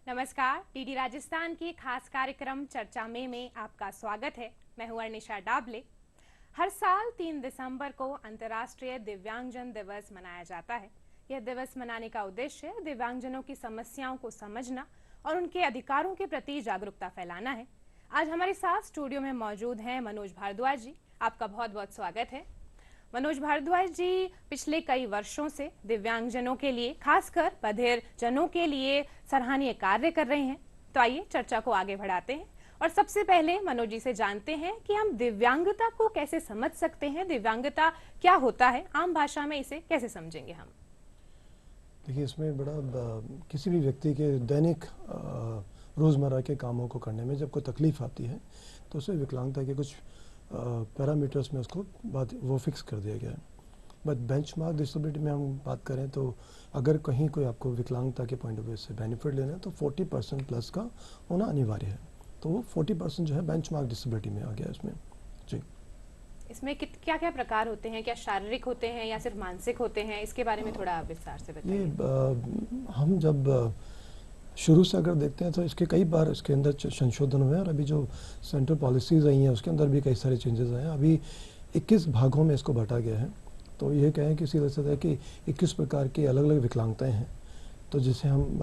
नमस्कार, डीडी राजस्थान के खास कार्यक्रम चर्चा में आपका स्वागत है। मैं हूं अर्निशा डाबले। हर साल 3 दिसंबर को अंतर्राष्ट्रीय दिव्यांगजन दिवस मनाया जाता है। यह दिवस मनाने का उद्देश्य दिव्यांगजनों की समस्याओं को समझना और उनके अधिकारों के प्रति जागरूकता फैलाना है। आज हमारे साथ स्टूडियो में मौजूद हैं मनोज भारद्वाज जी। आपका बहुत बहुत स्वागत है। मनोज भारद्वाज जी पिछले कई वर्षों से दिव्यांगजनों के लिए, खासकर बधिर जनों के लिए सराहनीय कार्य कर रहे हैं। तो आइए चर्चा को आगे बढ़ाते हैं और सबसे पहले मनोज जी से जानते हैं कि हम दिव्यांगता को कैसे समझ सकते हैं, दिव्यांगता क्या होता है, आम भाषा में इसे कैसे समझेंगे हम। देखिए, इसमें बड़ा किसी भी व्यक्ति के दैनिक रोज़मर्रा के कामों को करने में जब कोई तकलीफ आती है तो उसे विकलांगता के कुछ पैरामीटर्स में उसको वो फिक्स कर दिया गया है। बट बेंचमार्क डिसेबिलिटी में हम बात करें तो अगर कहीं कोई आपको विकलांगता के पॉइंट ऑफ व्यू से बेनिफिट लेना है तो 40% प्लस का होना अनिवार्य है। तो वो 40% जो है बेंचमार्क डिसेबिलिटी में आ गया इसमें। जी, इसमें क्या क्या प्रकार होते हैं? क्या शारीरिक होते हैं या सिर्फ मानसिक होते हैं? इसके बारे में थोड़ा विस्तार से बताइए। ये हम जब शुरू से अगर देखते हैं तो इसके कई बार इसके अंदर संशोधन हुए हैं और अभी जो सेंट्रल पॉलिसीज़ आई हैं उसके अंदर भी कई सारे चेंजेस आए हैं। अभी 21 भागों में इसको बांटा गया है। तो ये कहें कि सीधा सीधा कि 21 प्रकार की अलग अलग विकलांगताएं हैं। तो जिसे हम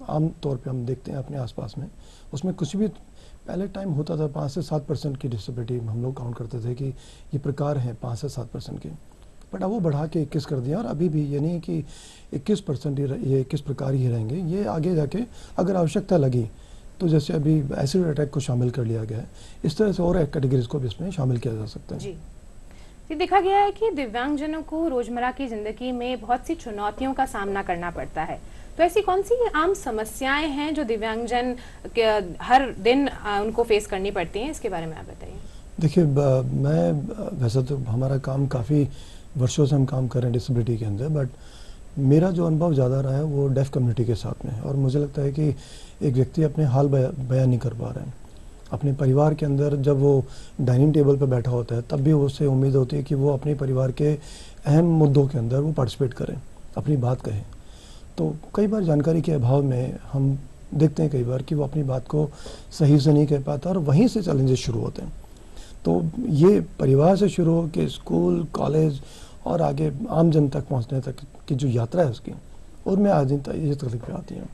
आम तौर पे हम देखते हैं अपने आसपास में, उसमें कुछ भी पहले टाइम होता था 5 से 7% की डिसेबिलिटी हम लोग काउंट करते थे कि ये प्रकार हैं 5 से 7% के। बट अब वो बढ़ा के 21 कर दिया और अभी भी ये नहीं कि 21% ये 21 प्रकार ही रहेंगे। ये आगे जाके अगर आवश्यकता लगी तो जैसे अभी एसिड अटैक को शामिल कर लिया गया है, इस तरह से और कैटेगरीज को भी इसमें शामिल किया जा सकता है। जी, देखा गया है कि दिव्यांगजनों को रोजमर्रा की जिंदगी में बहुत सी चुनौतियों का सामना करना पड़ता है। तो ऐसी कौन सी आम समस्याएं हैं जो दिव्यांगजन हर दिन उनको फेस करनी पड़ती हैं? इसके बारे में आप बताइए। देखिए, मैं वैसे तो हमारा काम काफ़ी वर्षों से हम काम कर रहे हैं डिसेबिलिटी के अंदर, बट मेरा जो अनुभव ज़्यादा रहा है वो डेफ कम्युनिटी के साथ में है। और मुझे लगता है कि एक व्यक्ति अपने हाल बयान नहीं कर पा रहे हैं अपने परिवार के अंदर। जब वो डाइनिंग टेबल पर बैठा होता है तब भी उससे उम्मीद होती है कि वो अपने परिवार के अहम मुद्दों के अंदर वो पार्टिसिपेट करें, अपनी बात कहें। तो कई बार जानकारी के अभाव में हम देखते हैं कई बार कि वो अपनी बात को सही से नहीं कह पाता और वहीं से चैलेंजेस शुरू होते हैं। तो ये परिवार से शुरू हो के स्कूल, कॉलेज और आगे आम जन तक पहुंचने तक की जो यात्रा है उसकी, उनमें आज ये तकलीफें आती हैं।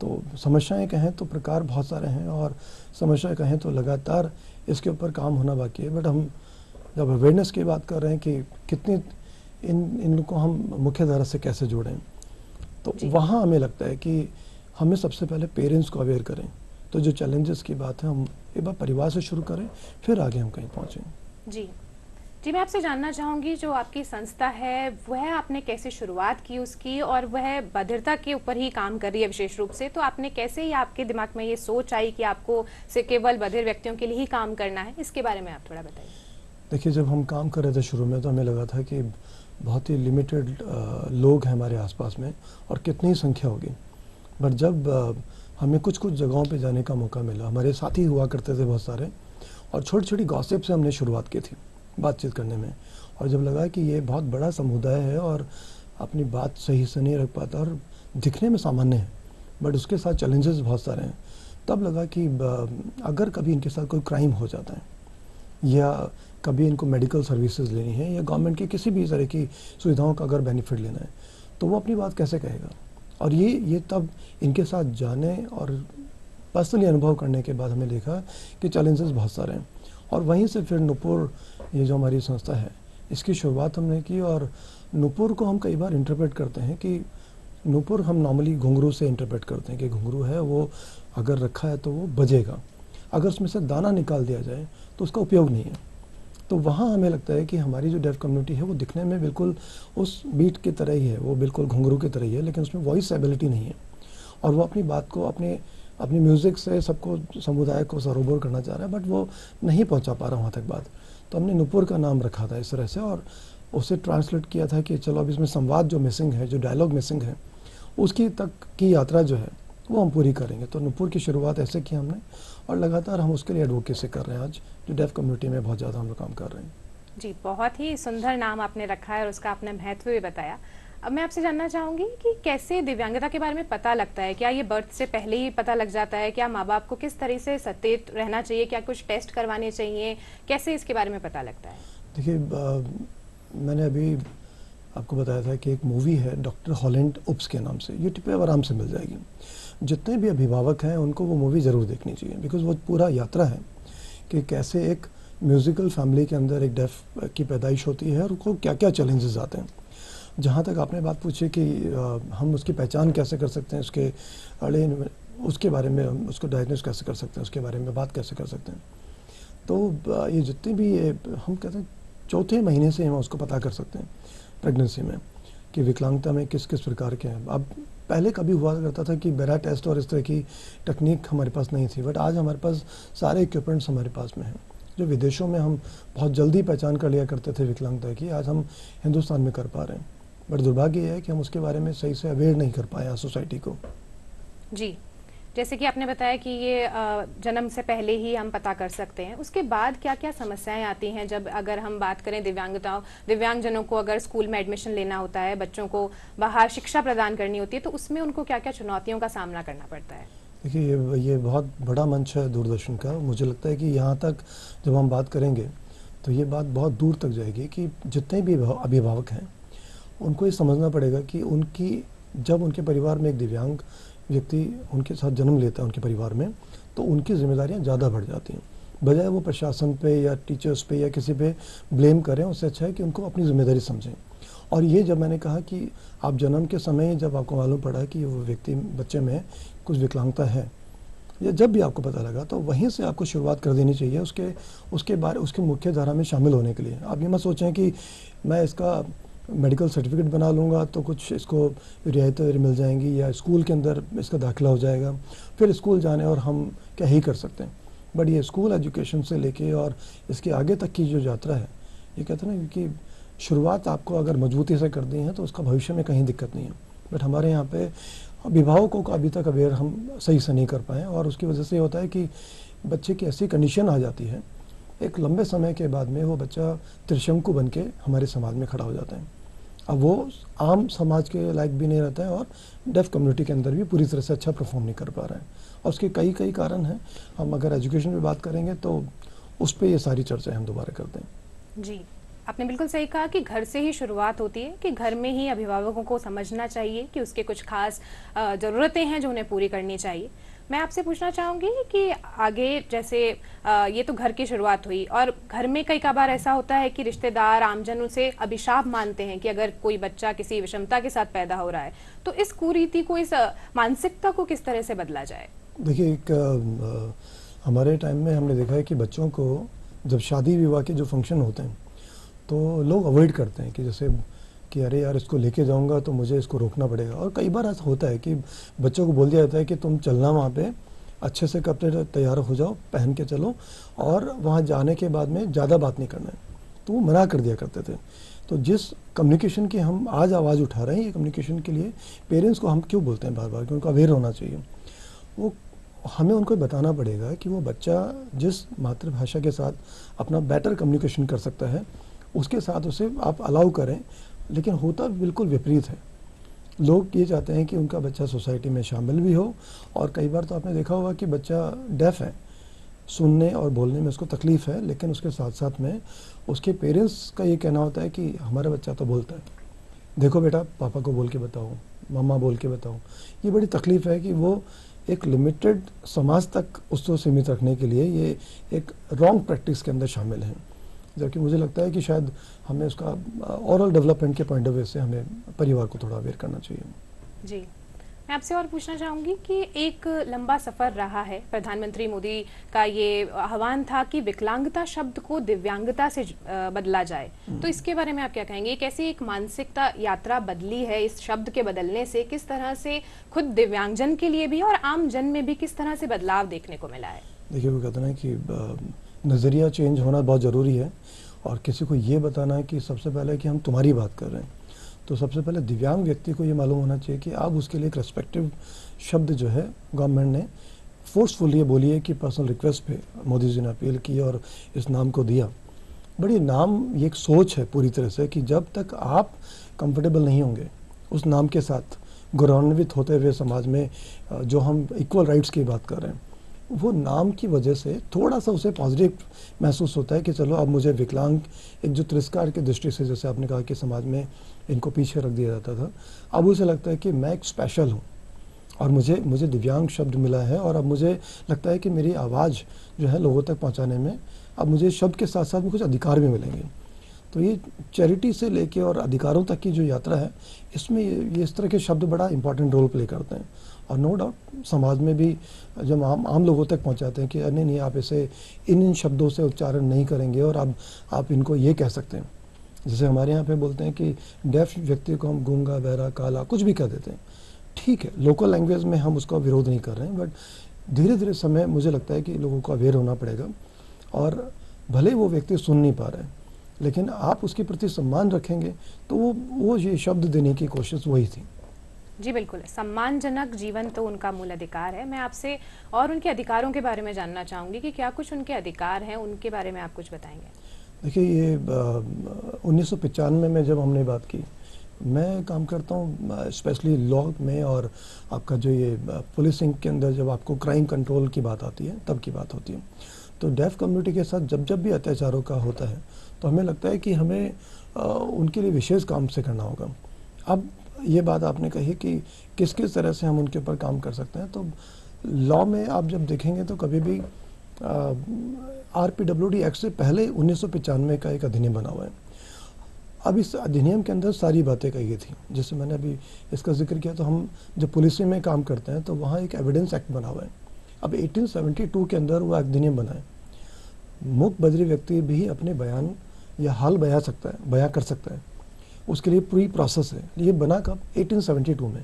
तो समस्याएं कहें तो प्रकार बहुत सारे हैं और समस्याएं कहें तो लगातार इसके ऊपर काम होना बाकी है। बट हम जब अवेयरनेस की बात कर रहे हैं कि कितनी इन को हम मुख्य धारा से कैसे जोड़ें, तो वहाँ हमें लगता है कि हमें सबसे पहले पेरेंट्स को अवेयर करें। तो जो चैलेंजेस की बात है हम एक बार परिवार से शुरू करें, फिर आगे हम कहीं पहुँचें। जी, मैं आपसे जानना चाहूँगी, जो आपकी संस्था है वह आपने कैसे शुरुआत की उसकी, और वह बधिरता के ऊपर ही काम कर रही है विशेष रूप से, तो आपने कैसे ही आपके दिमाग में ये सोच आई कि आपको से केवल बधिर व्यक्तियों के लिए ही काम करना है? इसके बारे में आप थोड़ा बताइए। देखिए, जब हम काम कर रहे थे शुरू में तो हमें लगा था कि बहुत ही लिमिटेड लोग हैं हमारे आसपास में और कितनी संख्या होगी। बट जब हमें कुछ जगहों पे जाने का मौका मिला, हमारे साथी हुआ करते थे बहुत सारे, और छोटी छोटी गॉसिप से हमने शुरुआत की थी बातचीत करने में। और जब लगा कि ये बहुत बड़ा समुदाय है और अपनी बात सही से नहीं रख पाता और दिखने में सामान्य है बट उसके साथ चैलेंजेस बहुत सारे हैं, तब लगा कि अगर कभी इनके साथ कोई क्राइम हो जाता है या कभी इनको मेडिकल सर्विसेज लेनी है या गवर्नमेंट की किसी भी तरह की सुविधाओं का अगर बेनिफिट लेना है तो वो अपनी बात कैसे कहेगा। और ये तब इनके साथ जाने और पर्सनली अनुभव करने के बाद हमें देखा कि चैलेंजेस बहुत सारे हैं। और वहीं से फिर नुपुर, ये जो हमारी संस्था है, इसकी शुरुआत हमने की। और नुपुर को हम कई बार इंटरप्रेट करते हैं कि नुपुर हम नॉर्मली घुंघरू से इंटरप्रेट करते हैं कि घुंघरू है वो अगर रखा है तो वो बजेगा, अगर उसमें से दाना निकाल दिया जाए तो उसका उपयोग नहीं है। तो वहाँ हमें लगता है कि हमारी जो डेफ कम्युनिटी है वो दिखने में बिल्कुल उस बीट की तरह ही है, वो बिल्कुल घुंघरू की तरह ही है, लेकिन उसमें वॉइस एबिलिटी नहीं है और वो अपनी बात को अपनी म्यूज़िक से सबको, समुदाय को सरोबर करना चाह रहा है, बट वो नहीं पहुंचा पा रहा वहाँ तक बात। तो हमने नुपुर का नाम रखा था इस तरह से और उसे ट्रांसलेट किया था कि चलो अब इसमें संवाद जो मिसिंग है, जो डायलॉग मिसिंग है, उसकी तक की यात्रा जो है वो हम पूरी करेंगे। तो नुपुर की शुरुआत ऐसे की हमने और लगातार हम उसके लिए एडवोकेसी कर रहे हैं आज, जो डेफ कम्युनिटी में बहुत ज़्यादा हम लोग काम कर रहे हैं। जी, बहुत ही सुंदर नाम आपने रखा है और उसका आपने महत्व भी बताया। अब मैं आपसे जानना चाहूंगी कि कैसे दिव्यांगता के बारे में पता लगता है? क्या ये बर्थ से पहले ही पता लग जाता है? क्या माँ बाप को किस तरह से सचेत रहना चाहिए? क्या कुछ टेस्ट करवाने चाहिए? कैसे इसके बारे में पता लगता है? देखिए, मैंने अभी आपको बताया था कि एक मूवी है डॉक्टर हॉलैंड उप्स के नाम से, यूट्यूब पे आराम से मिल जाएगी। जितने भी अभिभावक हैं उनको वो मूवी ज़रूर देखनी चाहिए, बिकॉज़ वो पूरा यात्रा है कि कैसे एक म्यूज़िकल फैमिली के अंदर एक डेफ की पैदाइश होती है और उनको क्या क्या चैलेंजेस आते हैं। जहाँ तक आपने बात पूछी कि हम उसकी पहचान कैसे कर सकते हैं, उसके अड़े उसके बारे में हम उसको डायग्नोस कैसे कर सकते हैं, उसके बारे में बात कैसे कर सकते हैं, तो ये जितने भी ये हम कहते हैं चौथे महीने से हम उसको पता कर सकते हैं प्रेगनेंसी में कि विकलांगता में किस किस प्रकार के हैं। अब पहले कभी हुआ करता था कि बेरा टेस्ट और इस तरह की तकनीक हमारे पास नहीं थी, बट आज हमारे पास सारे इक्विपमेंट्स हमारे पास में हैं जो विदेशों में हम बहुत जल्दी पहचान कर लिया करते थे विकलांगता की, आज हम हिंदुस्तान में कर पा रहे हैं। बट दुर्भाग्य ये है कि हम उसके बारे में सही से अवेयर नहीं कर पाए सोसाइटी को। जी, जैसे कि आपने बताया कि ये जन्म से पहले ही हम पता कर सकते हैं। उसके बाद क्या-क्या समस्याएं आती हैं जब अगर हम बात करें दिव्यांगजनों को अगर स्कूल में एडमिशन लेना होता है, बच्चों को बाहर शिक्षा प्रदान करनी होती है, तो उसमें उनको क्या-क्या चुनौतियों का सामना करना पड़ता है? देखिए, ये बहुत बड़ा मंच है दूरदर्शन का। मुझे लगता है कि यहाँ तक जब हम बात करेंगे तो ये बात बहुत दूर तक जाएगी कि जितने भी अभिभावक हैं उनको ये समझना पड़ेगा कि जब उनके परिवार में एक दिव्यांग व्यक्ति उनके साथ जन्म लेता है उनके परिवार में, तो उनकी जिम्मेदारियां ज़्यादा बढ़ जाती हैं। बजाय वो प्रशासन पे या टीचर्स पे या किसी पे ब्लेम करें, उससे अच्छा है कि उनको अपनी जिम्मेदारी समझें। और ये जब मैंने कहा कि आप जन्म के समय जब आपको मालूम पड़ा कि वो व्यक्ति बच्चे में कुछ विकलांगता है, या जब भी आपको पता लगा, तो वहीं से आपको शुरुआत कर देनी चाहिए उसके मुख्य धारा में शामिल होने के लिए। आप ये मत सोचें कि मैं इसका मेडिकल सर्टिफिकेट बना लूँगा तो कुछ इसको रियायतें मिल जाएंगी या स्कूल के अंदर इसका दाखिला हो जाएगा, फिर स्कूल जाने और हम क्या ही कर सकते हैं। बट ये स्कूल एजुकेशन से लेके और इसके आगे तक की जो यात्रा है, ये कहते हैं ना कि शुरुआत आपको अगर मजबूती से कर दी है तो उसका भविष्य में कहीं दिक्कत नहीं है। बट हमारे यहाँ पे अभिभावकों को अभी तक अवेयर हम सही से नहीं कर पाए, और उसकी वजह से ये होता है कि बच्चे की ऐसी कंडीशन आ जाती है, एक लंबे समय के बाद में वो बच्चा त्रिशंकु बन के हमारे समाज में खड़ा हो जाता है। अब वो आम समाज के लायक भी नहीं रहता है और डेफ कम्युनिटी के अंदर भी पूरी तरह से अच्छा परफॉर्म नहीं कर पा रहा है, और उसके कई कारण हैं। हम अगर एजुकेशन में बात करेंगे तो उस पर ये सारी चर्चाएं हम दोबारा करते हैं। जी, आपने बिल्कुल सही कहा कि घर से ही शुरुआत होती है, कि घर में ही अभिभावकों को समझना चाहिए कि उसके कुछ खास ज़रूरतें हैं जो उन्हें पूरी करनी चाहिए। मैं आपसे पूछना चाहूँगी कि आगे जैसे ये तो घर की शुरुआत हुई, और घर में कई बार ऐसा होता है कि रिश्तेदार आमजन उसे अभिशाप मानते हैं कि अगर कोई बच्चा किसी विषमता के साथ पैदा हो रहा है, तो इस कुरीति को, इस मानसिकता को किस तरह से बदला जाए? देखिए, हमारे टाइम में हमने देखा है कि बच्चों को जब शादी विवाह के जो फंक्शन होते हैं तो लोग अवॉइड करते हैं कि जैसे कि अरे यार इसको लेके जाऊंगा तो मुझे इसको रोकना पड़ेगा। और कई बार ऐसा होता है कि बच्चों को बोल दिया जाता है कि तुम चलना वहाँ पे अच्छे से कपड़े तैयार हो जाओ, पहन के चलो, और वहाँ जाने के बाद में ज़्यादा बात नहीं करना है, तो वो मना कर दिया करते थे। तो जिस कम्युनिकेशन की हम आज आवाज़ उठा रहे हैं, ये कम्युनिकेशन के लिए पेरेंट्स को हम क्यों बोलते हैं बार बार कि उनको अवेयर होना चाहिए। वो हमें उनको बताना पड़ेगा कि वो बच्चा जिस मातृभाषा के साथ अपना बेटर कम्युनिकेशन कर सकता है उसके साथ उसे आप अलाउ करें। लेकिन होता बिल्कुल विपरीत है। लोग ये चाहते हैं कि उनका बच्चा सोसाइटी में शामिल भी हो, और कई बार तो आपने देखा होगा कि बच्चा डेफ है, सुनने और बोलने में उसको तकलीफ़ है, लेकिन उसके साथ साथ में उसके पेरेंट्स का ये कहना होता है कि हमारा बच्चा तो बोलता है, देखो बेटा पापा को बोल के बताओ, मम्मा बोल के बताओ। ये बड़ी तकलीफ़ है कि वो एक लिमिटेड समाज तक उसको सीमित रखने के लिए ये एक रॉन्ग प्रैक्टिस के अंदर शामिल हैं। जबकि मुझे लगता है कि शायद हमें उसका ओवरऑल डेवलपमेंट के पॉइंट ऑफ व्यू से हमें परिवार को थोड़ा अवेयर करना चाहिए। जी, मैं आपसे और पूछना चाहूँगी कि एक लंबा सफ़र रहा है, प्रधानमंत्री मोदी का ये आह्वान था कि विकलांगता शब्द को दिव्यांगता से बदला जाए, तो इसके बारे में आप क्या कहेंगे? कैसी एक मानसिकता यात्रा बदली है इस शब्द के बदलने से? किस तरह से खुद दिव्यांगजन के लिए भी और आम जन में भी किस तरह से बदलाव देखने को मिला है? देखिए, वो कहते हैं कि नज़रिया चेंज होना बहुत ज़रूरी है, और किसी को ये बताना है कि सबसे पहले कि हम तुम्हारी बात कर रहे हैं, तो सबसे पहले दिव्यांग व्यक्ति को ये मालूम होना चाहिए कि आप उसके लिए एक रेस्पेक्टिव शब्द जो है गवर्नमेंट ने फोर्सफुली बोलिए कि पर्सनल रिक्वेस्ट पे मोदी जी ने अपील की और इस नाम को दिया। बड़ी नाम ये एक सोच है पूरी तरह से कि जब तक आप कंफर्टेबल नहीं होंगे उस नाम के साथ गौरवान्वित होते हुए समाज में जो हम इक्वल राइट्स की बात कर रहे हैं, वो नाम की वजह से थोड़ा सा उसे पॉजिटिव महसूस होता है कि चलो अब मुझे विकलांग, एक जो तिरस्कार की दृष्टि से, जैसे आपने कहा कि समाज में इनको पीछे रख दिया जाता था, अब उसे लगता है कि मैं एक स्पेशल हूँ और मुझे दिव्यांग शब्द मिला है, और अब मुझे लगता है कि मेरी आवाज़ जो है लोगों तक पहुँचाने में अब मुझे शब्द के साथ साथ में कुछ अधिकार भी मिलेंगे। तो ये चैरिटी से लेके और अधिकारों तक की जो यात्रा है, इसमें ये इस तरह के शब्द बड़ा इंपॉर्टेंट रोल प्ले करते हैं। और नो डाउट समाज में भी जब आम लोगों तक पहुंचाते हैं कि नहीं नहीं, आप इसे इन शब्दों से उच्चारण नहीं करेंगे और अब आप इनको ये कह सकते हैं। जैसे हमारे यहाँ पे बोलते हैं कि डेफ व्यक्ति को हम गूंगा, बहरा, काला कुछ भी कह देते हैं। ठीक है, लोकल लैंग्वेज में हम उसका विरोध नहीं कर रहे हैं, बट धीरे धीरे समय मुझे लगता है कि लोगों को अवेयर होना पड़ेगा। और भले वो व्यक्ति सुन नहीं पा रहे हैं, लेकिन आप उसके प्रति सम्मान रखेंगे तो वो ये शब्द देने की कोशिश वही थी। जी बिल्कुल, सम्मानजनक जीवन तो उनका मूल अधिकार है। मैं आपसे और उनके अधिकारों के बारे में जानना चाहूँगी कि क्या कुछ उनके अधिकार हैं, उनके बारे में आप कुछ बताएंगे? देखिए, ये 1995 में जब हमने बात की, मैं काम करता हूँ स्पेशली लॉ में, और आपका जो ये पुलिसिंग के अंदर जब आपको क्राइम कंट्रोल की बात आती है तब की बात होती है। तो डेफ कम्युनिटी के साथ जब जब भी अत्याचारों का होता है तो हमें लगता है कि हमें उनके लिए विशेष काम से करना होगा। अब ये बात आपने कही कि किस किस तरह से हम उनके ऊपर काम कर सकते हैं, तो लॉ में आप जब देखेंगे तो कभी भी RPWD एक्ट से पहले 1995 का एक अधिनियम बना हुआ है। अब इस अधिनियम के अंदर सारी बातें कही गई थी, जैसे मैंने अभी इसका जिक्र किया। तो हम जब पुलिसिंग में काम करते हैं तो वहाँ एक एविडेंस एक्ट बना हुआ है। अब 1872 के अंदर वो अधिनियम बना है, मूक बधिर व्यक्ति भी अपने बयान या हाल बयां कर सकता है, उसके लिए पूरी प्रोसेस है। ये बना कब? 1872 में।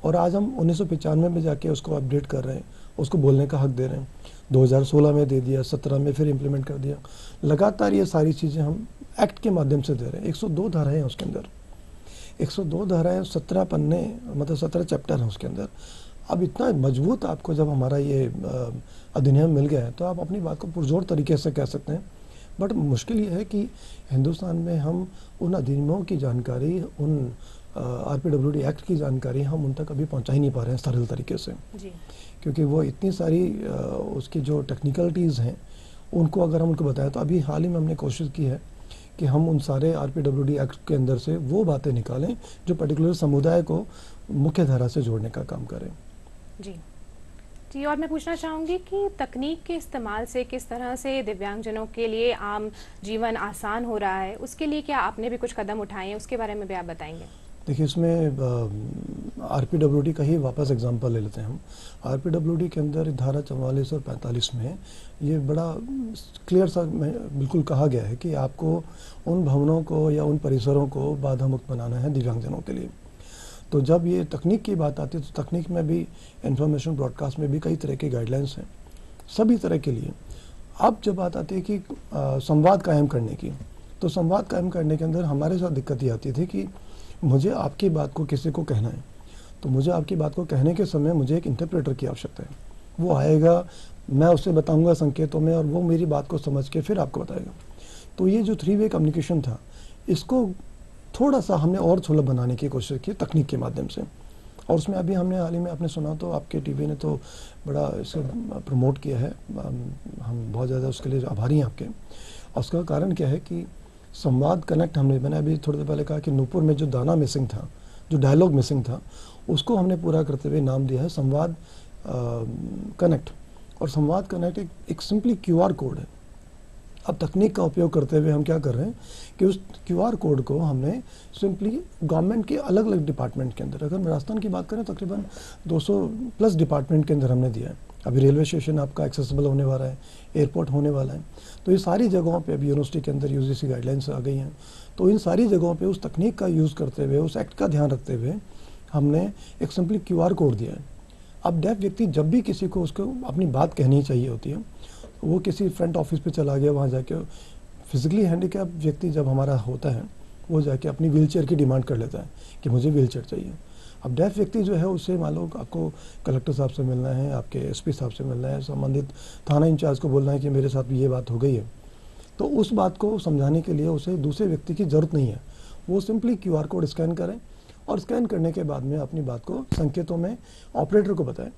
और आज हम 1995 में जाके उसको अपडेट कर रहे हैं, उसको बोलने का हक दे रहे हैं। 2016 में दे दिया, 17 में फिर इम्प्लीमेंट कर दिया। लगातार ये सारी चीज़ें हम एक्ट के माध्यम से दे रहे हैं। 102 धाराएं हैं उसके अंदर, 102 धाराएं, 17 पन्ने, मतलब 17 चैप्टर हैं उसके अंदर। अब इतना मजबूत आपको जब हमारा ये अधिनियम मिल गया है तो आप अपनी बात को पुरजोर तरीके से कह सकते हैं। बट मुश्किल ये है कि हिंदुस्तान में हम उन अधिनियमों की जानकारी, उन RPWD एक्ट की जानकारी हम उन तक अभी पहुंचा ही नहीं पा रहे हैं सरल तरीके से जी। क्योंकि वो इतनी सारी उसकी जो टेक्निकलिटीज़ हैं उनको अगर हम उनको बताएं, तो अभी हाल ही में हमने कोशिश की है कि हम उन सारे RPWD एक्ट के अंदर से वो बातें निकालें जो पर्टिकुलर समुदाय को मुख्य धारा से जोड़ने का काम करें। जी जी, और मैं पूछना चाहूँगी कि तकनीक के इस्तेमाल से किस तरह से दिव्यांगजनों के लिए आम जीवन आसान हो रहा है, उसके लिए क्या आपने भी कुछ कदम उठाए हैं, उसके बारे में भी आप बताएंगे? देखिए, इसमें RPWD का ही वापस एग्जांपल ले लेते हैं हम। RPWD के अंदर धारा 44 और 45 में ये बड़ा क्लियर सा बिल्कुल कहा गया है कि आपको उन भवनों को या उन परिसरों को बाधा मुक्त बनाना है दिव्यांगजनों के लिए। तो जब ये तकनीक की बात आती है तो तकनीक में भी, इंफॉर्मेशन ब्रॉडकास्ट में भी कई तरह की गाइडलाइंस हैं सभी तरह के लिए। अब जब बात आती है कि संवाद कायम करने की, तो संवाद कायम करने के अंदर हमारे साथ दिक्कत ये आती थी कि मुझे आपकी बात को किसी को कहना है, तो मुझे आपकी बात को कहने के समय मुझे एक इंटरप्रेटर की आवश्यकता है। वो आएगा, मैं उसे बताऊंगा संकेतों में, और वो मेरी बात को समझ के फिर आपको बताएगा। तो ये जो 3 वे कम्युनिकेशन था, इसको थोड़ा सा हमने और सुलभ बनाने की कोशिश की तकनीक के माध्यम से। और उसमें अभी हमने हाल ही में, आपने सुना तो आपके टीवी ने तो बड़ा इसे प्रमोट किया है, हम बहुत ज़्यादा उसके लिए आभारी हैं आपके। और उसका कारण क्या है कि संवाद कनेक्ट मैंने अभी थोड़ी देर पहले कहा कि नूपुर में जो दाना मिसिंग था, जो डायलॉग मिसिंग था, उसको हमने पूरा करते हुए नाम दिया है संवाद कनेक्ट। और संवाद कनेक्ट एक सिंपली QR कोड है। अब तकनीक का उपयोग करते हुए हम क्या कर रहे हैं कि उस QR कोड को हमने सिंपली गवर्नमेंट के अलग अलग डिपार्टमेंट के अंदर, अगर हम राजस्थान की बात करें तकरीबन 200+ डिपार्टमेंट के अंदर हमने दिया है। अभी रेलवे स्टेशन आपका एक्सेसिबल होने वाला है, एयरपोर्ट होने वाला है, तो ये सारी जगहों पे अभी यूनिवर्सिटी के अंदर UGC गाइडलाइंस आ गई हैं। तो इन सारी जगहों पे उस तकनीक का यूज़ करते हुए, उस एक्ट का ध्यान रखते हुए हमने एक सिंपली QR कोड दिया है। अब डेफ व्यक्ति जब भी किसी को उसको अपनी बात कहनी चाहिए होती है, वो किसी फ्रंट ऑफिस पे चला गया, वहाँ जाके फिजिकली हैंडीकैप व्यक्ति जब हमारा होता है, वो जाके अपनी व्हीलचेयर की डिमांड कर लेता है कि मुझे व्हीलचेयर चाहिए। अब डेफ व्यक्ति जो है उससे मान लो आपको कलेक्टर साहब से मिलना है, आपके SP साहब से मिलना है, संबंधित थाना इंचार्ज को बोलना है कि मेरे साथ ये बात हो गई है, तो उस बात को समझाने के लिए उसे दूसरे व्यक्ति की ज़रूरत नहीं है। वो सिंपली QR कोड स्कैन करें, और स्कैन करने के बाद में अपनी बात को संकेतों में ऑपरेटर को बताएं।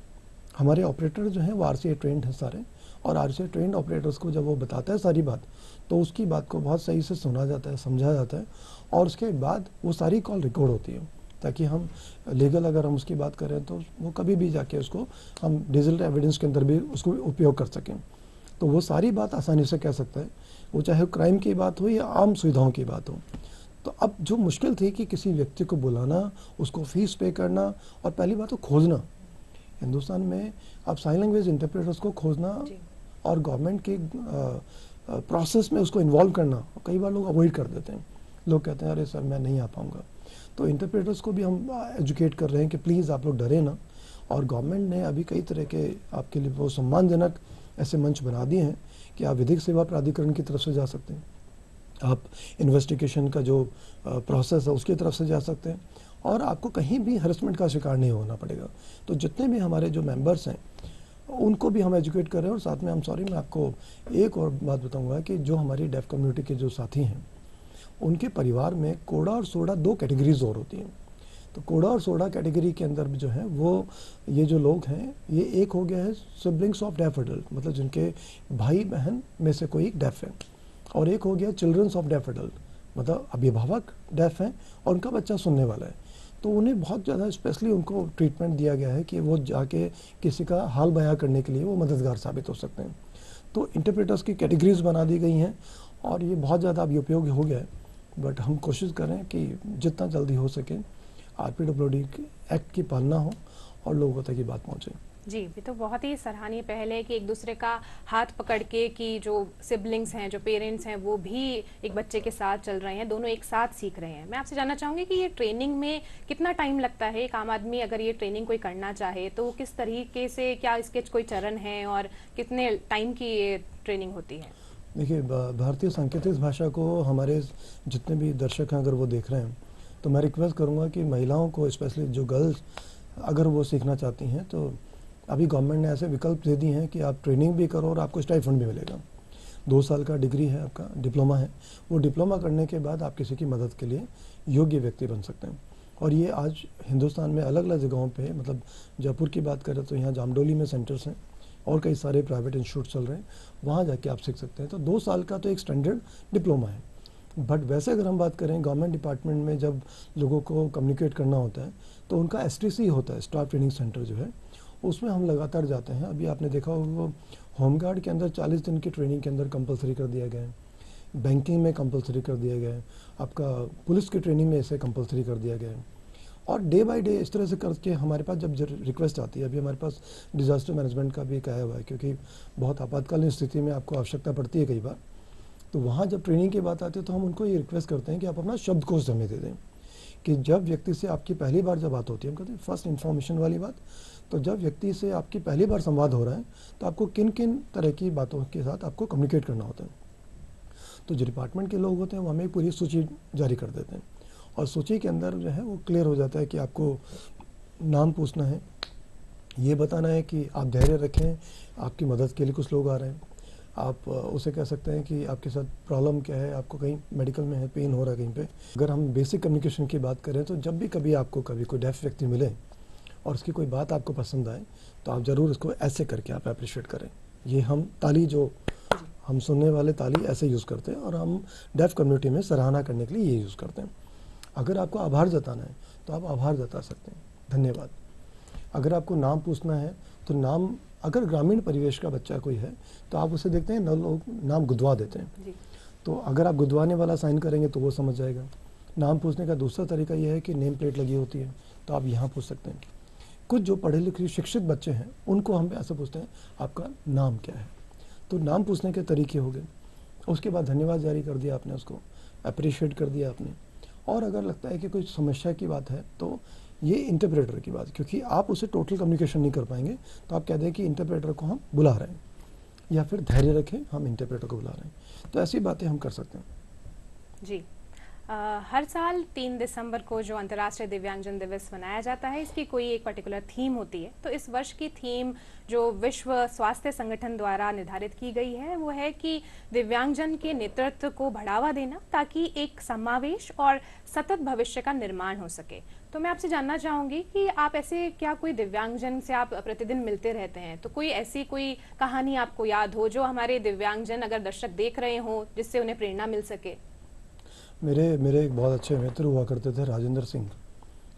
हमारे ऑपरेटर जो हैं वो आरसीए ट्रेंड हैं सारे, और आरसीए ट्रेंड ऑपरेटर्स को जब वो बताता है सारी बात, तो उसकी बात को बहुत सही से सुना जाता है, समझा जाता है, और उसके बाद वो सारी कॉल रिकॉर्ड होती है, ताकि हम लीगल अगर हम उसकी बात करें तो वो कभी भी जाके उसको हम डिजिटल एविडेंस के अंदर भी उसको उपयोग कर सकें। तो वो सारी बात आसानी से कह सकता है, वो चाहे क्राइम की बात हो या आम सुविधाओं की बात हो। तो अब जो मुश्किल थी कि किसी व्यक्ति को बुलाना, उसको फीस पे करना, और पहली बात तो खोजना। हिंदुस्तान में अब साइन लैंग्वेज इंटरप्रेटर्स को खोजना और गवर्नमेंट के प्रोसेस में उसको इन्वॉल्व करना, कई बार लोग अवॉइड कर देते हैं। लोग कहते हैं अरे सर मैं नहीं आ पाऊँगा। तो इंटरप्रेटर्स को भी हम एजुकेट कर रहे हैं कि प्लीज़ आप लोग डरे ना, और गवर्नमेंट ने अभी कई तरह के आपके लिए वो सम्मानजनक ऐसे मंच बना दिए हैं कि आप विधिक सेवा प्राधिकरण की तरफ से जा सकते हैं, आप इन्वेस्टिगेशन का जो प्रोसेस है उसकी तरफ से जा सकते हैं, और आपको कहीं भी हरेसमेंट का शिकार नहीं होना पड़ेगा। तो जितने भी हमारे जो मेंबर्स हैं उनको भी हम एजुकेट कर रहे हैं। और साथ में मैं आपको एक और बात बताऊंगा कि जो हमारी डेफ कम्युनिटी के जो साथी हैं उनके परिवार में कोड़ा और सोडा 2 कैटेगरीज और होती हैं। तो कोड़ा और सोडा कैटेगरी के अंदर जो है वो ये जो लोग हैं, ये एक हो गया है सिबलिंग्स ऑफ डेफ एडल्ट, मतलब जिनके भाई बहन में से कोई डेफ है, और एक हो गया चिल्ड्रंस ऑफ डेफ एडल्ट, मतलब अभिभावक डेफ हैं और उनका बच्चा सुनने वाला है। तो उन्हें बहुत ज़्यादा स्पेशली उनको ट्रीटमेंट दिया गया है कि वो जाके किसी का हाल बयां करने के लिए वो मददगार साबित हो सकते हैं। तो इंटरप्रेटर्स की कैटेगरीज बना दी गई हैं, और ये बहुत ज़्यादा अब उपयोगी हो गया है। बट हम कोशिश करें कि जितना जल्दी हो सके RPWD एक्ट की पालना हो और लोगों तक ये बात पहुँचे। जी, ये तो बहुत ही सराहनीय पहल है कि एक दूसरे का हाथ पकड़ के कि जो सिबलिंग्स हैं, जो पेरेंट्स हैं, वो भी एक बच्चे के साथ चल रहे हैं, दोनों एक साथ सीख रहे हैं। मैं आपसे जानना चाहूँगी कि ये ट्रेनिंग में कितना टाइम लगता है? एक आम आदमी अगर ये ट्रेनिंग कोई करना चाहे तो किस तरीके से, क्या इसके कोई चरण हैं और कितने टाइम की ये ट्रेनिंग होती है? देखिए, भारतीय सांकेतिक भाषा को हमारे जितने भी दर्शक हैं अगर वो देख रहे हैं, तो मैं रिक्वेस्ट करूँगा कि महिलाओं को, स्पेशली जो गर्ल्स अगर वो सीखना चाहती हैं, तो अभी गवर्नमेंट ने ऐसे विकल्प दे दिए हैं कि आप ट्रेनिंग भी करो और आपको स्टाइफंड भी मिलेगा। 2 साल का डिग्री है, आपका डिप्लोमा है, वो डिप्लोमा करने के बाद आप किसी की मदद के लिए योग्य व्यक्ति बन सकते हैं। और ये आज हिंदुस्तान में अलग अलग जगहों पे, मतलब जयपुर की बात करें तो यहाँ जामडोली में सेंटर्स हैं और कई सारे प्राइवेट इंस्टीट्यूट चल रहे हैं, वहाँ जाके आप सीख सकते हैं। तो 2 साल का तो एक स्टैंडर्ड डिप्लोमा है। बट वैसे अगर हम बात करें गवर्नमेंट डिपार्टमेंट में, जब लोगों को कम्युनिकेट करना होता है तो उनका STC होता है, स्टाफ ट्रेनिंग सेंटर जो है, उसमें हम लगातार जाते हैं। अभी आपने देखा होगा होमगार्ड के अंदर 40 दिन की ट्रेनिंग के अंदर कंपलसरी कर दिया गया है, बैंकिंग में कंपलसरी कर दिया गया है, आपका पुलिस की ट्रेनिंग में इसे कंपलसरी कर दिया गया है। और डे बाय डे इस तरह से करके हमारे पास जब रिक्वेस्ट आती है, अभी हमारे पास डिज़ास्टर मैनेजमेंट का भी कहा हुआ है, क्योंकि बहुत आपातकालीन स्थिति में आपको आवश्यकता पड़ती है कई बार, तो वहाँ जब ट्रेनिंग की बात आती है तो हम उनको ये रिक्वेस्ट करते हैं कि आप अपना शब्दकोश हमें दे दें, कि जब व्यक्ति से आपकी पहली बार जब बात होती है, हम कहते हैं फर्स्ट इन्फॉर्मेशन वाली बात, तो जब व्यक्ति से आपकी पहली बार संवाद हो रहा है तो आपको किन किन तरह की बातों के साथ आपको कम्युनिकेट करना होता है। तो जो डिपार्टमेंट के लोग होते हैं वो हमें पूरी सूची जारी कर देते हैं, और सूची के अंदर जो है वो क्लियर हो जाता है कि आपको नाम पूछना है, ये बताना है कि आप धैर्य रखें, आपकी मदद के लिए कुछ लोग आ रहे हैं, आप उसे कह सकते हैं कि आपके साथ प्रॉब्लम क्या है, आपको कहीं मेडिकल में है, पेन हो रहा है कहीं पे। अगर हम बेसिक कम्युनिकेशन की बात करें तो जब भी कभी आपको कभी कोई डेफ व्यक्ति मिले और उसकी कोई बात आपको पसंद आए तो आप ज़रूर इसको ऐसे करके आप अप्रिशिएट करें। ये हम ताली, जो हम सुनने वाले ताली ऐसे यूज़ करते हैं, और हम डेफ कम्युनिटी में सराहना करने के लिए ये यूज़ करते हैं। अगर आपको आभार जताना है तो आप आभार जता सकते हैं, धन्यवाद। अगर आपको नाम पूछना है तो नाम, अगर ग्रामीण परिवेश का बच्चा कोई है तो आप उसे देखते हैं न, लोग नाम गुदवा देते हैं, तो अगर आप गुदवाने वाला साइन करेंगे तो वो समझ जाएगा। नाम पूछने का दूसरा तरीका यह है कि नेम प्लेट लगी होती है तो आप यहाँ पूछ सकते हैं। कुछ जो पढ़े लिखे शिक्षित बच्चे हैं उनको हम ऐसे पूछते हैं आपका नाम क्या है, तो नाम पूछने के तरीके हो गए। उसके बाद धन्यवाद जारी कर दिया आपने, उसको अप्रिशिएट कर दिया आपने। और अगर लगता है कि कोई समस्या की बात है तो ये इंटरप्रेटर की बात, क्योंकि आप उसे टोटल कम्युनिकेशन नहीं कर पाएंगे, तो आप कह दें कि इंटरप्रेटर को हम बुला रहे हैं, या फिर धैर्य रखें, हम इंटरप्रेटर को बुला रहे हैं। तो ऐसी बातें हम कर सकते हैं। जी, हर साल 3 दिसंबर को जो अंतर्राष्ट्रीय दिव्यांगजन दिवस मनाया जाता है, इसकी कोई एक पर्टिकुलर थीम होती है। तो इस वर्ष की थीम जो विश्व स्वास्थ्य संगठन द्वारा निर्धारित की गई है वो है कि दिव्यांगजन के नेतृत्व को बढ़ावा देना ताकि एक समावेश और सतत भविष्य का निर्माण हो सके। तो मैं आपसे जानना चाहूँगी कि आप ऐसे क्या कोई दिव्यांगजन से आप प्रतिदिन मिलते रहते हैं, तो कोई ऐसी कोई कहानी आपको याद हो जो हमारे दिव्यांगजन अगर दर्शक देख रहे हों जिससे उन्हें प्रेरणा मिल सके? मेरे मेरे एक बहुत अच्छे मित्र हुआ करते थे, राजेंद्र सिंह।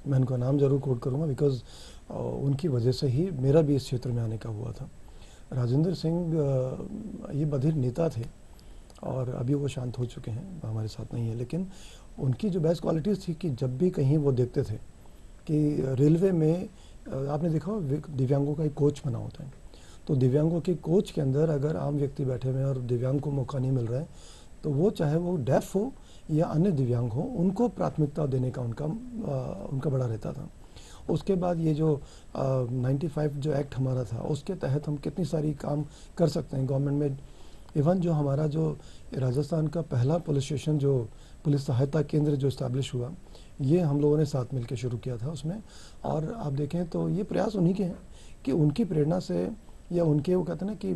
मैं उनका नाम ज़रूर कोट करूँगा बिकॉज़ उनकी वजह से ही मेरा भी इस क्षेत्र में आने का हुआ था। राजेंद्र सिंह ये बधिर नेता थे और अभी वो शांत हो चुके हैं, हमारे साथ नहीं है। लेकिन उनकी जो बेस्ट क्वालिटीज़ थी कि जब भी कहीं वो देखते थे कि रेलवे में आपने देखा हो दिव्यांगों का एक कोच बना होता है, तो दिव्यांगों के कोच के अंदर अगर आम व्यक्ति बैठे हुए हैं और दिव्यांग को मौका नहीं मिल रहा है, तो वो चाहे वो डेफ हो या अन्य दिव्यांग हो, उनको प्राथमिकता देने का उनका बड़ा रहता था। उसके बाद ये जो 95 जो एक्ट हमारा था, उसके तहत हम कितनी सारी काम कर सकते हैं गवर्नमेंट में। इवन जो हमारा जो राजस्थान का पहला पुलिस स्टेशन, जो पुलिस सहायता केंद्र जो इस्टेब्लिश हुआ, ये हम लोगों ने साथ मिलकर शुरू किया था उसमें। और आप देखें तो ये प्रयास उन्हीं के हैं कि उनकी प्रेरणा से या उनके, वो कहते हैं ना कि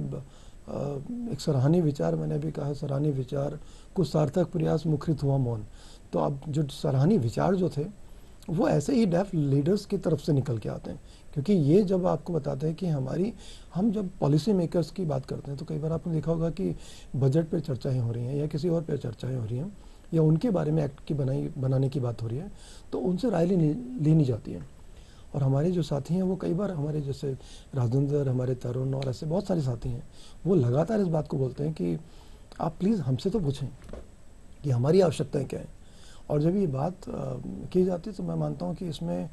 एक सराहनीय विचार, मैंने भी कहा सराहनीय विचार, कुछ सार्थक प्रयास मुखरित हुआ मौन। तो अब जो सराहनीय विचार जो थे वो ऐसे ही डेफ लीडर्स की तरफ से निकल के आते हैं, क्योंकि ये जब आपको बताते हैं कि हम जब पॉलिसी मेकर्स की बात करते हैं तो कई बार आपने देखा होगा कि बजट पे चर्चाएं हो रही हैं या किसी और पे चर्चाएं हो रही हैं या उनके बारे में एक्ट की बनाने की बात हो रही है, तो उनसे राय ली नहीं जाती है। और हमारे जो साथी हैं वो कई बार, हमारे जैसे राजेंद्र, हमारे तरुण और ऐसे बहुत सारे साथी हैं, वो लगातार इस बात को बोलते हैं कि आप प्लीज़ हमसे तो पूछें कि हमारी आवश्यकताएं क्या हैं। और जब ये बात की जाती है तो मैं मानता हूँ कि इसमें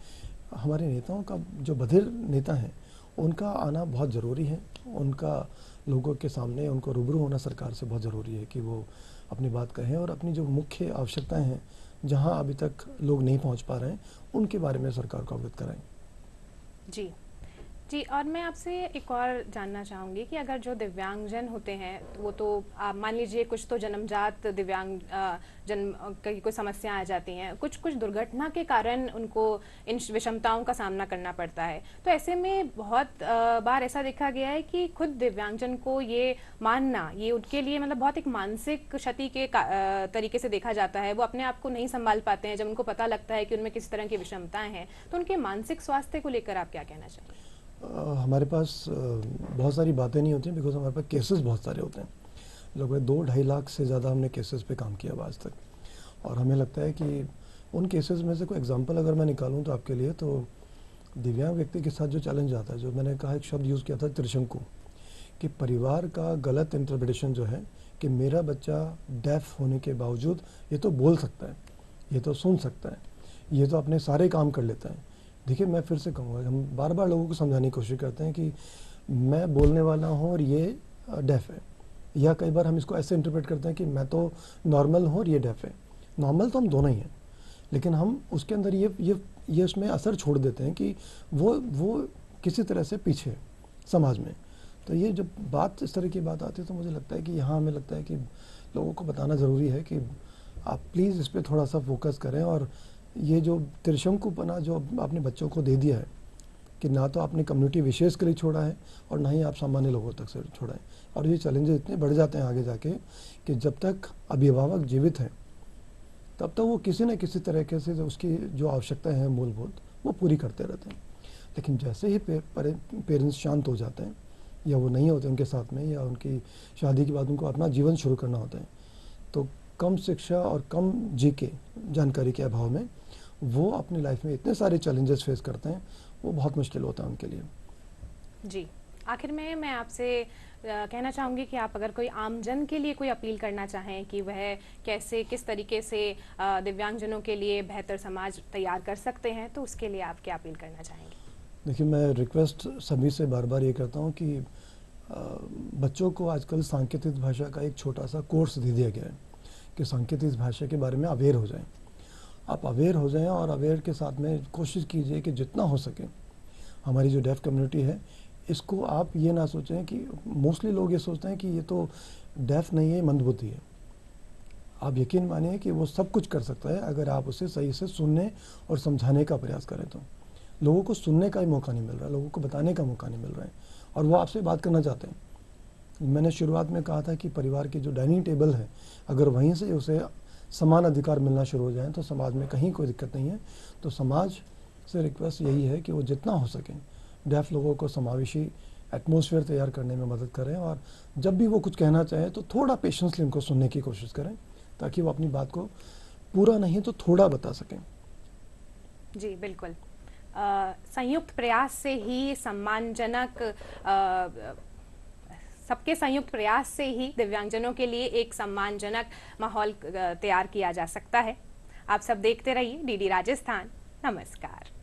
हमारे नेताओं का, जो बधिर नेता हैं, उनका आना बहुत ज़रूरी है। उनका लोगों के सामने उनको रूबरू होना सरकार से बहुत ज़रूरी है कि वो अपनी बात कहें और अपनी जो मुख्य आवश्यकताएं हैं, जहां अभी तक लोग नहीं पहुंच पा रहे हैं, उनके बारे में सरकार को अवगत कराएं। जी जी, और मैं आपसे एक और जानना चाहूँगी कि अगर जो दिव्यांगजन होते हैं वो तो मान लीजिए कुछ तो जन्मजात दिव्यांग जन्म की कोई समस्या आ जाती हैं, कुछ कुछ दुर्घटना के कारण उनको इन विषमताओं का सामना करना पड़ता है। तो ऐसे में बहुत बार ऐसा देखा गया है कि खुद दिव्यांगजन को ये मानना, ये उनके लिए मतलब बहुत एक मानसिक क्षति के तरीके से देखा जाता है। वो अपने आप को नहीं संभाल पाते हैं जब उनको पता लगता है कि उनमें किस तरह की विषमताएं हैं। तो उनके मानसिक स्वास्थ्य को लेकर आप क्या कहना चाहिए? हमारे पास बहुत सारी बातें नहीं होती बिकॉज हमारे पास केसेस बहुत सारे होते हैं। लगभग 2-2.5 लाख से ज़्यादा हमने केसेस पे काम किया आज तक। और हमें लगता है कि उन केसेस में से कोई एग्जांपल अगर मैं निकालूं तो आपके लिए, तो दिव्यांग व्यक्ति के साथ जो चैलेंज आता है, जो मैंने कहा, एक शब्द यूज़ किया था त्रिशंकु, कि परिवार का गलत इंटरप्रिटेशन जो है कि मेरा बच्चा डेफ होने के बावजूद ये तो बोल सकता है, ये तो सुन सकता है, ये तो अपने सारे काम कर लेता है। देखिए, मैं फिर से कहूँगा, हम बार बार लोगों को समझाने की कोशिश करते हैं कि मैं बोलने वाला हूँ और ये डेफ है, या कई बार हम इसको ऐसे इंटरप्रेट करते हैं कि मैं तो नॉर्मल हूँ और ये डेफ है। नॉर्मल तो हम दोनों ही हैं, लेकिन हम उसके अंदर ये उसमें असर छोड़ देते हैं कि वो किसी तरह से पीछे समाज में। तो ये जब बात इस तरह की बात आती है तो मुझे लगता है कि यहाँ हमें लगता है कि लोगों को बताना ज़रूरी है कि आप प्लीज़ इस पर थोड़ा सा फोकस करें। और ये जो त्रिशंकुपना जो आपने बच्चों को दे दिया है कि ना तो आपने कम्युनिटी विशेष के लिए छोड़ा है और ना ही आप सामान्य लोगों तक से छोड़ा है। और ये चैलेंजेस इतने बढ़ जाते हैं आगे जाके कि जब तक अभिभावक जीवित हैं तब तक वो किसी न किसी तरीके से उसकी जो आवश्यकताएं हैं मूलभूत, वो पूरी करते रहते हैं। लेकिन जैसे ही पेरेंट्स शांत हो जाते हैं या वो नहीं होते उनके साथ में, या उनकी शादी के बाद उनको अपना जीवन शुरू करना होता है, तो कम शिक्षा और कम जानकारी के अभाव में वो अपनी लाइफ में इतने सारे चैलेंजेस फेस करते हैं, वो बहुत मुश्किल होता है उनके लिए। जी, आखिर में मैं आपसे कहना चाहूँगी कि आप अगर कोई आमजन के लिए कोई अपील करना चाहें कि वह कैसे, किस तरीके से दिव्यांगजनों के लिए बेहतर समाज तैयार कर सकते हैं, तो उसके लिए आप क्या अपील करना चाहेंगे? देखिए, मैं रिक्वेस्ट सभी से बार बार ये करता हूँ कि बच्चों को आजकल सांकेतिक भाषा का एक छोटा सा कोर्स दे दिया गया है कि सांकेतिक भाषा के बारे में अवेयर हो जाएं। आप अवेयर हो जाएं और अवेयर के साथ में कोशिश कीजिए कि जितना हो सके हमारी जो डेफ कम्युनिटी है, इसको आप ये ना सोचें कि मोस्टली लोग ये सोचते हैं कि ये तो डेफ नहीं है, मंदबुद्धि है। आप यकीन मानिए कि वो सब कुछ कर सकता है अगर आप उसे सही से सुनने और समझाने का प्रयास करें। तो लोगों को सुनने का ही मौका नहीं मिल रहा, लोगों को बताने का मौका नहीं मिल रहा है, और वो आपसे बात करना चाहते हैं। मैंने शुरुआत में कहा था कि परिवार की जो डाइनिंग टेबल है, अगर वहीं से उसे समान अधिकार मिलना शुरू हो जाए तो समाज में कहीं कोई दिक्कत नहीं है। तो समाज से रिक्वेस्ट यही है कि वो जितना हो सके डेफ लोगों को समावेशी एटमॉस्फेयर तैयार करने में मदद करें, और जब भी वो कुछ कहना चाहे तो थोड़ा पेशेंसली उनको सुनने की कोशिश करें, ताकि वो अपनी बात को पूरा नहीं तो थोड़ा बता सकें। जी बिल्कुल। संयुक्त प्रयास से ही सम्मानजनक सबके संयुक्त प्रयास से ही दिव्यांगजनों के लिए एक सम्मानजनक माहौल तैयार किया जा सकता है। आप सब देखते रहिए डीडी राजस्थान। नमस्कार।